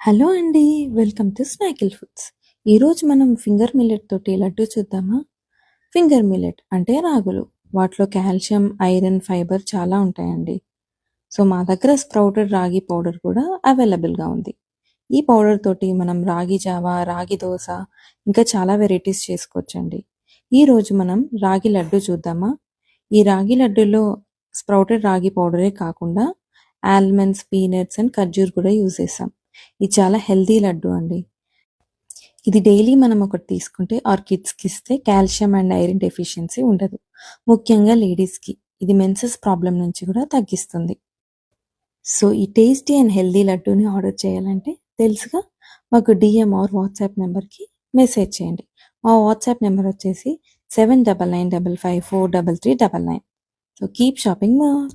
Hello అండి. Welcome to Snackle Foods. ఈరోజు మనం ఫింగర్ మిల్లెట్ తోటి లడ్డు చూద్దామా? ఫింగర్ మిల్లెట్ అంటే రాగులు. వాటిలో కాల్షియం, ఐరన్, ఫైబర్ చాలా ఉంటాయండి. సో మా దగ్గర స్ప్రౌటెడ్ రాగి పౌడర్ కూడా అవైలబుల్గా ఉంది. ఈ పౌడర్ తోటి మనం రాగి జావా, రాగి దోశ ఇంకా చాలా వెరైటీస్ చేసుకోవచ్చండి. ఈరోజు మనం రాగి లడ్డు చూద్దామా? ఈ రాగి లడ్డులో స్ప్రౌటెడ్ రాగి పౌడరే కాకుండా ఆల్మండ్స్, పీనట్స్ అండ్ ఖర్జూర్ కూడా యూజ్ చేసాం. ఇది చాలా హెల్తీ లడ్డు అండి. ఇది డైలీ మనం ఒకటి తీసుకుంటే ఆర్ కిడ్స్కి ఇస్తే కాల్షియం అండ్ ఐరన్ డెఫిషియన్సీ ఉండదు. ముఖ్యంగా లేడీస్కి ఇది మెన్సెస్ ప్రాబ్లం నుంచి కూడా తగ్గిస్తుంది. సో ఈ టేస్టీ అండ్ హెల్తీ లడ్డూని ఆర్డర్ చేయాలంటే తెలుసుగా, మాకు డిఎం ఆర్ వాట్సాప్ నెంబర్కి మెసేజ్ చేయండి. మా వాట్సాప్ నెంబర్ వచ్చేసి 7995543399. So keep shopping more.